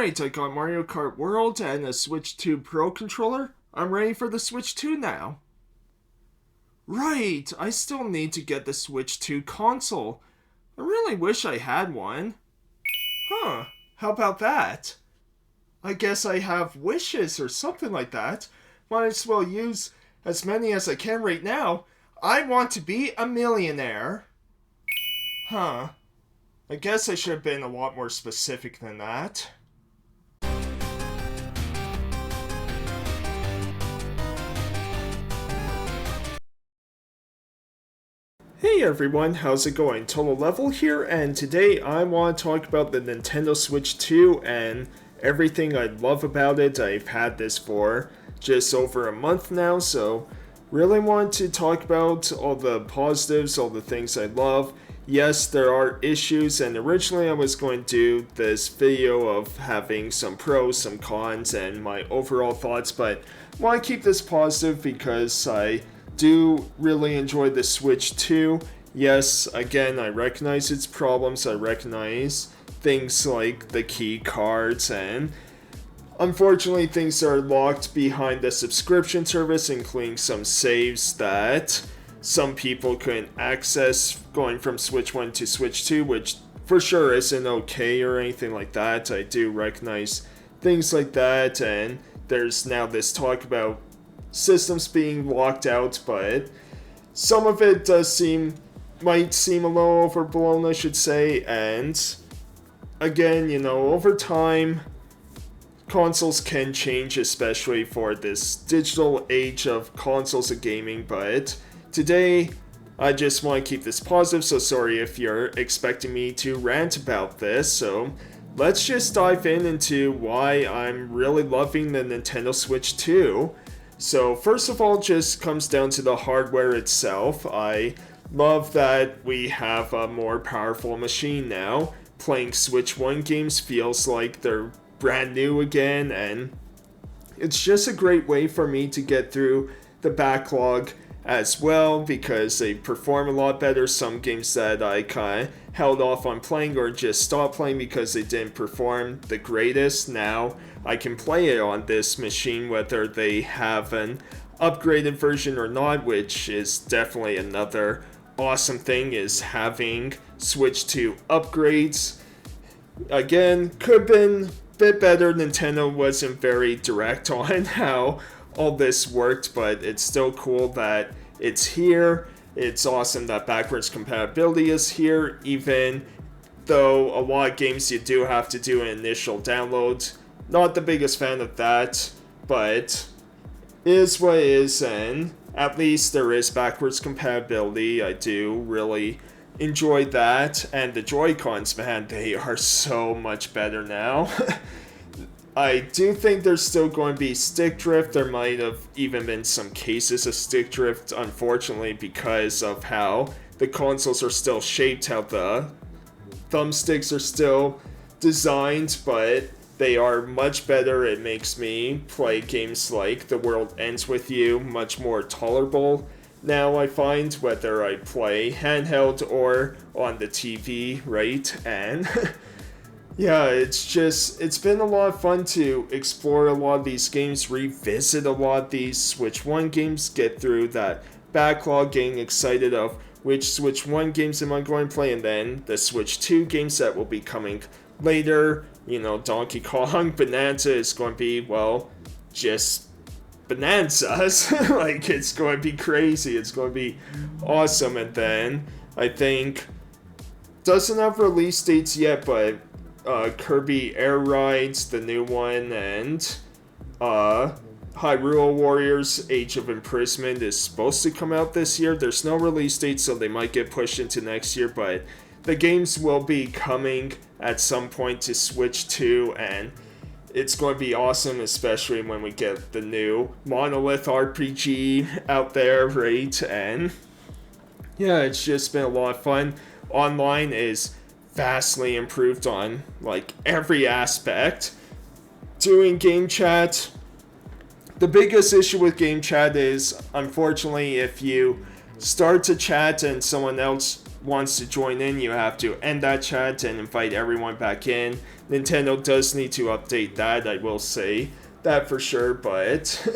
Alright, I got Mario Kart World and a Switch 2 Pro controller. I'm ready for the Switch 2 now. Right, I still need to get the Switch 2 console. I really wish I had one. Huh, how about that? I guess I have wishes or something like that. Might as well use as many as I can right now. I want to be a millionaire. Huh. I guess I should have been a lot more specific than that. Hey everyone, how's it going? Total Level here, and today I want to talk about the Nintendo Switch 2 and everything I love about it. I've had this for just over a month now, so really want to talk about all the positives, all the things I love. Yes, there are issues, and originally I was going to do this video of having some pros, some cons, and my overall thoughts, but I want to keep this positive because I do really enjoy the Switch 2. Yes, again, I recognize its problems, I recognize things like the key cards, and unfortunately things are locked behind the subscription service, including some saves that some people couldn't access going from Switch 1 to Switch 2, which for sure isn't okay or anything like that. I do recognize things like that, and there's now this talk about systems being locked out, but some of it might seem a little overblown, I should say, and again, over time, consoles can change, especially for this digital age of consoles of gaming, but today, I just want to keep this positive, so sorry if you're expecting me to rant about this, so let's just dive into why I'm really loving the Nintendo Switch 2. So first of all, just comes down to the hardware itself. I love that we have a more powerful machine now. Playing Switch 1 games feels like they're brand new again, and it's just a great way for me to get through the backlog as well, because they perform a lot better. Some games that I kind of held off on playing or just stopped playing because they didn't perform the greatest, now I can play it on this machine whether they have an upgraded version or not, which is definitely another awesome thing, is having Switch 2 upgrades. Again, could have been a bit better. Nintendo wasn't very direct on how all this worked, but it's still cool that it's here. It's awesome that backwards compatibility is here, even though a lot of games you do have to do an initial download. Not the biggest fan of that, but it is what it is, and at least there is backwards compatibility. I do really enjoy that, and the Joy-Cons, man, they are so much better now. I do think there's still going to be stick drift. There might have even been some cases of stick drift, unfortunately, because of how the consoles are still shaped, how the thumbsticks are still designed, but they are much better. It makes me play games like The World Ends With You much more tolerable now, I find, whether I play handheld or on the TV, right? And yeah, it's been a lot of fun to explore a lot of these games, revisit a lot of these Switch 1 games, get through that backlog, getting excited of which Switch 1 games am I going to play, and then the Switch 2 games that will be coming later. Donkey Kong Bonanza is going to be, well, just bonanzas. Like, it's going to be crazy. It's going to be awesome. And then, I think, doesn't have release dates yet, but Kirby Air Rides, the new one, and Hyrule Warriors Age of Imprisonment is supposed to come out this year. There's no release date, so they might get pushed into next year, but the games will be coming at some point to Switch 2, and it's going to be awesome, especially when we get the new Monolith RPG out there, right? And yeah, it's just been a lot of fun. Online is vastly improved on like every aspect. Doing game chat, the biggest issue with game chat is, unfortunately, if you start to chat and someone else wants to join in, you have to end that chat and invite everyone back in. Nintendo does need to update that, I will say that for sure, but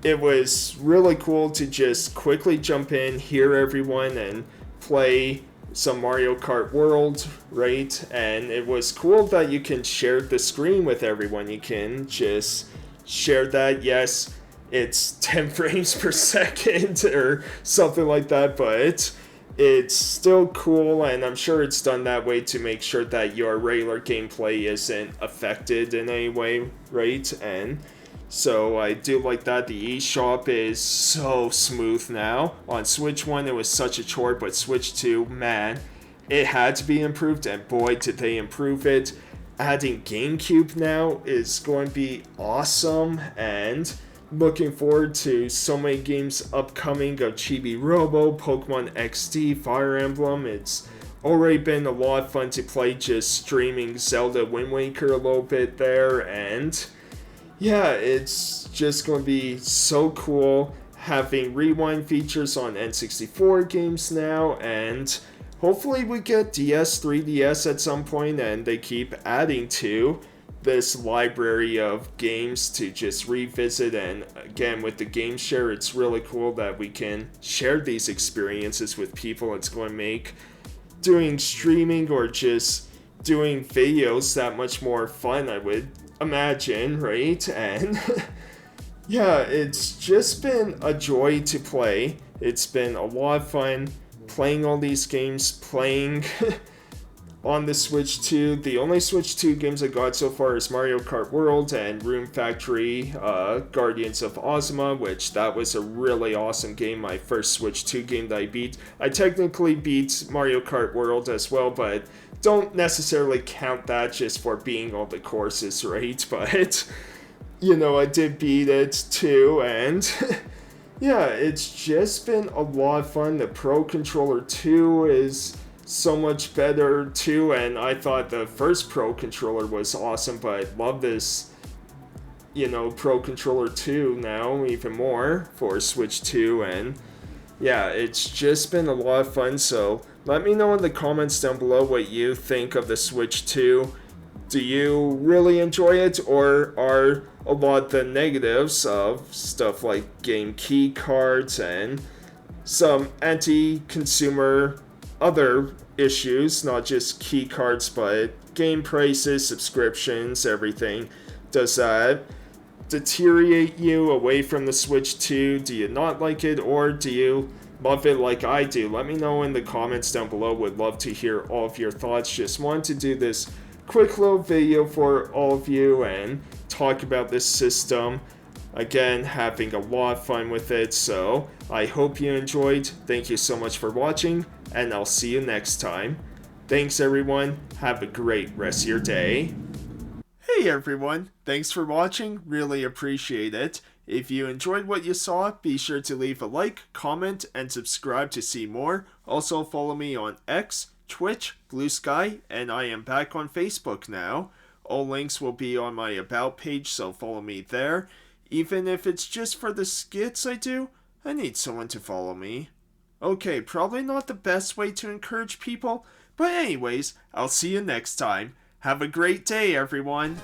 it was really cool to just quickly jump in, hear everyone, and play some Mario Kart World, right? And it was cool that you can share the screen with everyone. You can just share that. Yes, it's 10 frames per second or something like that, but it's still cool, and I'm sure it's done that way to make sure that your regular gameplay isn't affected in any way, right? And so I do like that. The eShop is so smooth now. On Switch 1 it was such a chore, but Switch 2, man, it had to be improved, and boy did they improve it. Adding GameCube now is going to be awesome, and looking forward to so many games upcoming of Chibi Robo, Pokemon XD, Fire Emblem. It's already been a lot of fun to play just streaming Zelda Wind Waker a little bit there, and yeah, it's just going to be so cool having rewind features on N64 games now, and hopefully we get DS, 3DS at some point, and they keep adding to this library of games to just revisit. And again, with the game share, it's really cool that we can share these experiences with people. It's going to make doing streaming or just doing videos that much more fun, I would imagine, right? And yeah, it's just been a joy to play. It's been a lot of fun playing all these games, playing on the Switch 2. The only Switch 2 games I got so far is Mario Kart World and Room Factory Guardians of Ozma, which that was a really awesome game, my first Switch 2 game that I beat. I technically beat Mario Kart World as well, but don't necessarily count that just for being all the courses, right? But, you know, I did beat it too, and yeah, it's just been a lot of fun. The Pro Controller 2 is so much better too, and I thought the first Pro Controller was awesome, but I love this, you know, Pro Controller 2 now even more for Switch 2, and yeah, it's just been a lot of fun. So let me know in the comments down below what you think of the Switch 2. Do you really enjoy it, or are a lot of the negatives of stuff like game key cards and some anti-consumer other issues, not just key cards, but game prices, subscriptions, everything? Does that deteriorate you away from the Switch 2? Do you not like it, or do you love it like I do? Let me know in the comments down below. Would love to hear all of your thoughts. Just wanted to do this quick little video for all of you and talk about this system. Again, having a lot of fun with it, so I hope you enjoyed. Thank you so much for watching, and I'll see you next time. Thanks everyone, have a great rest of your day. Hey everyone, thanks for watching, really appreciate it. If you enjoyed what you saw, be sure to leave a like, comment, and subscribe to see more. Also follow me on X, Twitch, Bluesky, and I am back on Facebook now. All links will be on my About page, so follow me there. Even if it's just for the skits I do, I need someone to follow me. Okay, probably not the best way to encourage people, but anyways, I'll see you next time. Have a great day, everyone!